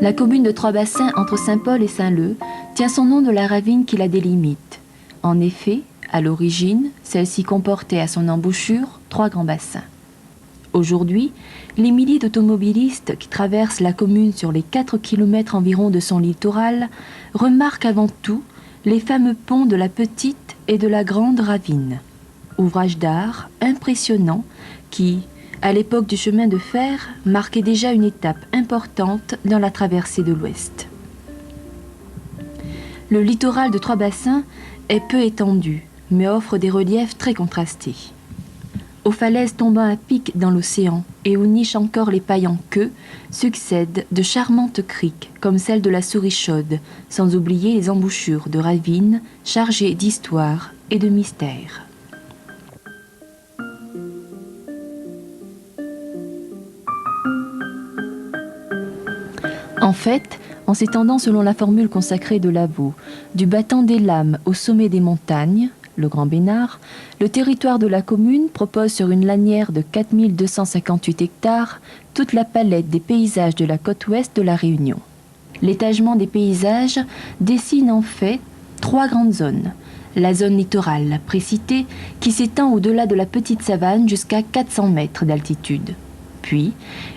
La commune de Trois-Bassins, entre Saint-Paul et Saint-Leu, tient son nom de la ravine qui la délimite. En effet, à l'origine, celle-ci comportait à son embouchure 3 grands bassins. Aujourd'hui, les milliers d'automobilistes qui traversent la commune sur les 4 km environ de son littoral remarquent avant tout les fameux ponts de la petite et de la grande ravine. Ouvrage d'art impressionnant qui, à l'époque du chemin de fer, marquait déjà une étape importante dans la traversée de l'Ouest. Le littoral de Trois-Bassins est peu étendu, mais offre des reliefs très contrastés. Aux falaises tombant à pic dans l'océan et où nichent encore les pailles en queue, succèdent de charmantes criques comme celle de la Souris Chaude, sans oublier les embouchures de ravines chargées d'histoire et de mystère. En fait, en s'étendant selon la formule consacrée de Lavaux, du battant des Lames au sommet des montagnes, le Grand Bénard, le territoire de la commune propose sur une lanière de 4258 hectares toute la palette des paysages de la côte ouest de la Réunion. L'étagement des paysages dessine en fait 3 grandes zones. La zone littorale, précitée, qui s'étend au-delà de la petite savane jusqu'à 400 mètres d'altitude. Puis,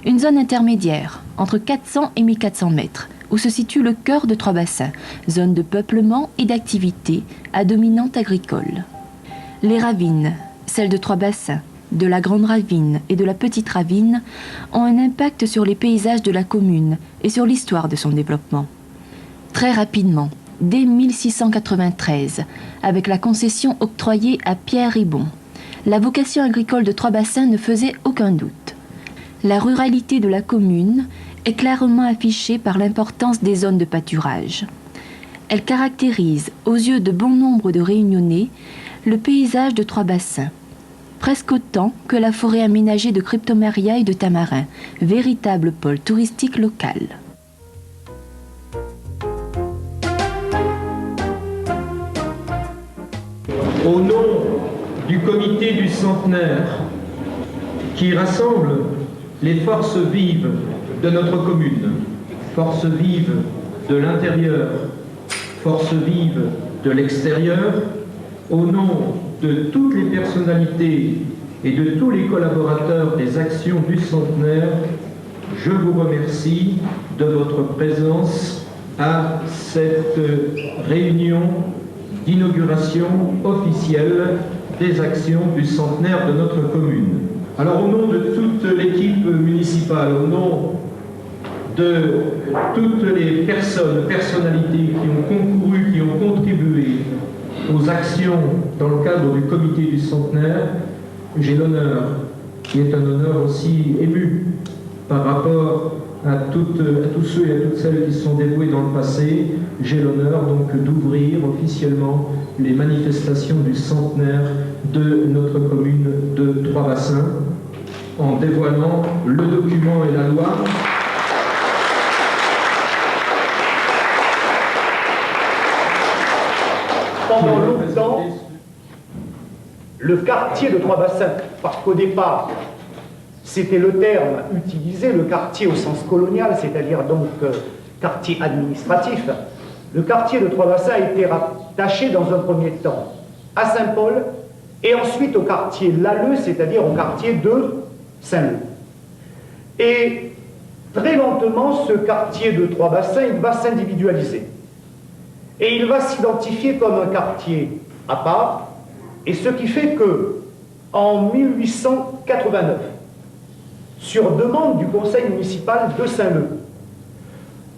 une zone intermédiaire, entre 400 et 1400 mètres, où se situe le cœur de Trois-Bassins, zone de peuplement et d'activité à dominante agricole. Les ravines, celles de Trois-Bassins, de la Grande Ravine et de la Petite Ravine, ont un impact sur les paysages de la commune et sur l'histoire de son développement. Très rapidement, dès 1693, avec la concession octroyée à Pierre Ribon, la vocation agricole de Trois-Bassins ne faisait aucun doute. La ruralité de la commune est clairement affichée par l'importance des zones de pâturage. Elle caractérise, aux yeux de bon nombre de Réunionnais, le paysage de Trois-Bassins, presque autant que la forêt aménagée de cryptoméria et de tamarin, véritable pôle touristique local. Au nom du comité du centenaire, qui rassemble les forces vives de notre commune, forces vives de l'intérieur, forces vives de l'extérieur, au nom de toutes les personnalités et de tous les collaborateurs des actions du centenaire, je vous remercie de votre présence à cette réunion d'inauguration officielle des actions du centenaire de notre commune. Alors, au nom de toute l'équipe municipale, au nom de toutes les personnalités qui ont concouru, qui ont contribué aux actions dans le cadre du comité du centenaire, j'ai l'honneur, qui est un honneur aussi ému par rapport à tous ceux et à toutes celles qui sont dévoués dans le passé, j'ai l'honneur donc d'ouvrir officiellement les manifestations du centenaire de notre commune de Trois-Bassins, en dévoilant le document et la loi. Pendant longtemps, le quartier de Trois-Bassins, parce qu'au départ, c'était le terme utilisé, le quartier au sens colonial, c'est-à-dire donc quartier administratif, le quartier de Trois-Bassins a été rattaché dans un premier temps à Saint-Paul et ensuite au quartier Lalleux, c'est-à-dire au quartier de Saint-Leu. Et très lentement, ce quartier de Trois-Bassins, il va s'individualiser. Et il va s'identifier comme un quartier à part, et ce qui fait que, en 1889, sur demande du conseil municipal de Saint-Leu,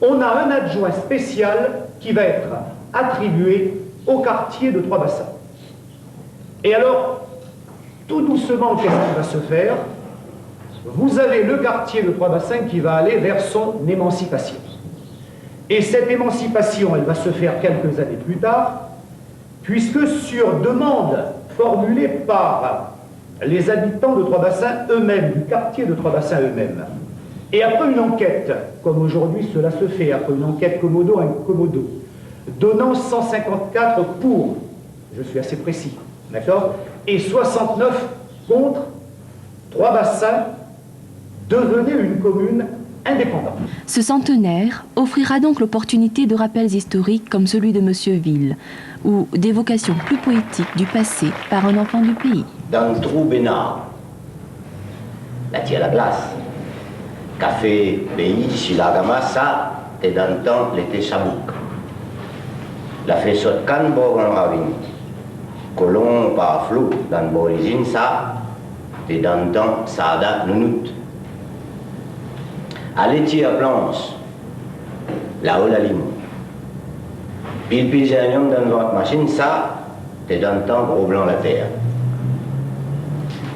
on a un adjoint spécial qui va être attribué au quartier de Trois-Bassins. Et alors, tout doucement, qu'est-ce qui va se faire? Vous avez le quartier de Trois-Bassins qui va aller vers son émancipation. Et cette émancipation, elle va se faire quelques années plus tard, puisque sur demande formulée par les habitants de Trois-Bassins eux-mêmes, du quartier de Trois-Bassins eux-mêmes, et après une enquête, comme aujourd'hui cela se fait, après une enquête commodo à commodo, donnant 154 pour, je suis assez précis, d'accord, et 69 contre, Trois-Bassins devenait une commune indépendant. Ce centenaire offrira donc l'opportunité de rappels historiques comme celui de Monsieur Ville, ou d'évocations plus poétiques du passé par un enfant du pays. Dans le trou Bénard, la tia la glace, café pays, Chilagama, ça, t'es dans le temps, l'été Chabouk. La fait saute canne, en ravine. Colon, par flou, dans le borisine, ça, t'es dans le temps, ça a nounout. Allez, à planche, là-haut la lime. Pile génium dans votre machine, ça, t'es dans le temps, gros blanc la terre.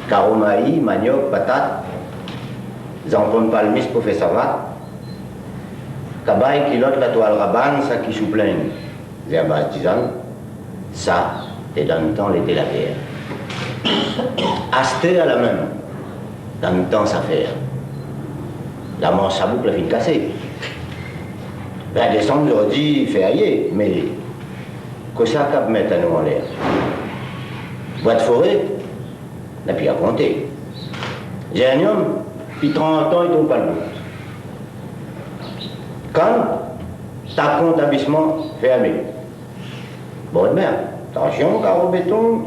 Caromaï, manioc, patate, zampon palmis pour faire savate. Cabaye, kilote, la toile rabane, ça qui chouplaigne. L'herbe artisane, ça, t'es dans le temps, l'été la terre. Asté à la main, dans le temps, ça fait. La manche à boucle, la fine cassée. Ben, décembre, je dis, fait ailler, mais que ça cap mettre à nous en l'air. Bois de forêt, n'a plus à compter. J'ai un homme, puis 30 ans, il tombe pas le bout. Quand ta comptabilisement fait aimer. Bon, de merde, attention, carreau béton,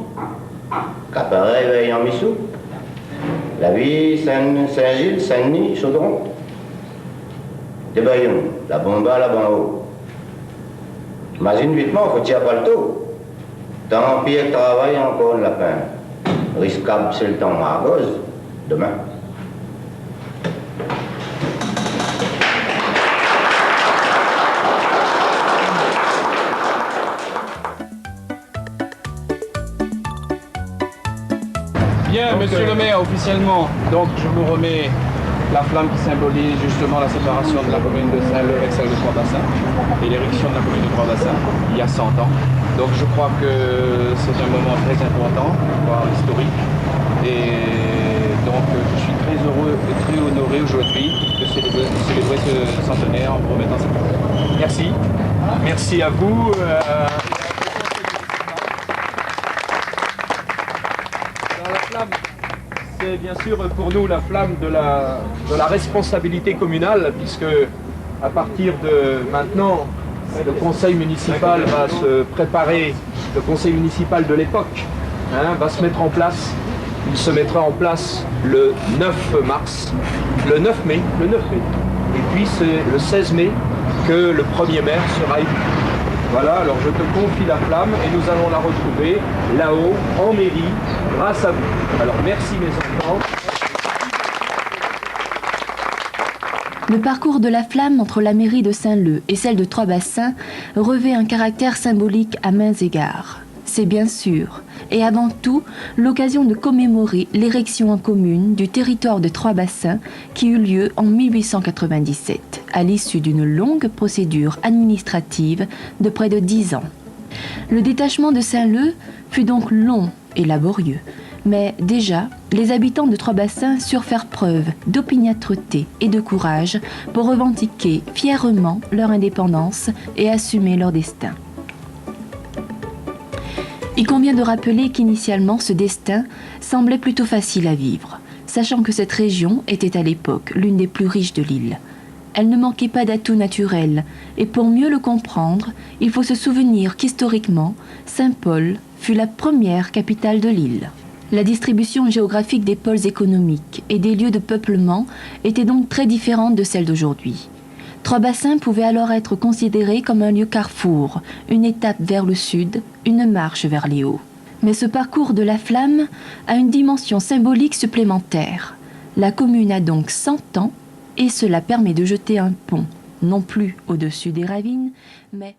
qu'appareil veille en missou. La vie, Saint-Gilles, Saint-Denis, Chaudron. Des baillons, la bomba là-bas en haut. Imagine vitement, faut tirer pas le taux. Tant pis que travail encore le lapin. Risquable, c'est le temps margose. Demain. Bien, monsieur le maire, officiellement, donc je vous remets la flamme qui symbolise justement la séparation de la commune de Saint-Leu avec celle de Trois-Bassins et l'érection de la commune de Trois-Bassins il y a 100 ans. Donc je crois que c'est un moment très important, voire historique. Et donc je suis très heureux et très honoré aujourd'hui de célébrer ce centenaire en vous remettant cette flamme. Merci. Merci à vous. Dans la flamme, c'est bien sûr pour nous la flamme de la responsabilité communale, puisque à partir de maintenant, le conseil municipal va se préparer, le conseil municipal de l'époque va se mettre en place. Il se mettra en place le 9 mars, le 9 mai, et puis c'est le 16 mai que le premier maire sera élu. Voilà, alors je te confie la flamme et nous allons la retrouver là-haut, en mairie, grâce à vous. Alors merci mes enfants. Le parcours de la flamme entre la mairie de Saint-Leu et celle de Trois-Bassins revêt un caractère symbolique à maints égards. C'est bien sûr, et avant tout, l'occasion de commémorer l'érection en commune du territoire de Trois-Bassins qui eut lieu en 1897, à l'issue d'une longue procédure administrative de près de 10 ans. Le détachement de Saint-Leu fut donc long et laborieux, mais déjà, les habitants de Trois-Bassins surent faire preuve d'opiniâtreté et de courage pour revendiquer fièrement leur indépendance et assumer leur destin. Il convient de rappeler qu'initialement ce destin semblait plutôt facile à vivre, sachant que cette région était à l'époque l'une des plus riches de l'île. Elle ne manquait pas d'atouts naturels, et pour mieux le comprendre, il faut se souvenir qu'historiquement, Saint-Paul fut la première capitale de l'île. La distribution géographique des pôles économiques et des lieux de peuplement était donc très différente de celle d'aujourd'hui. Trois-Bassins pouvait alors être considéré comme un lieu carrefour, une étape vers le sud, une marche vers les hauts. Mais ce parcours de la flamme a une dimension symbolique supplémentaire. La commune a donc 100 ans et cela permet de jeter un pont, non plus au-dessus des ravines, mais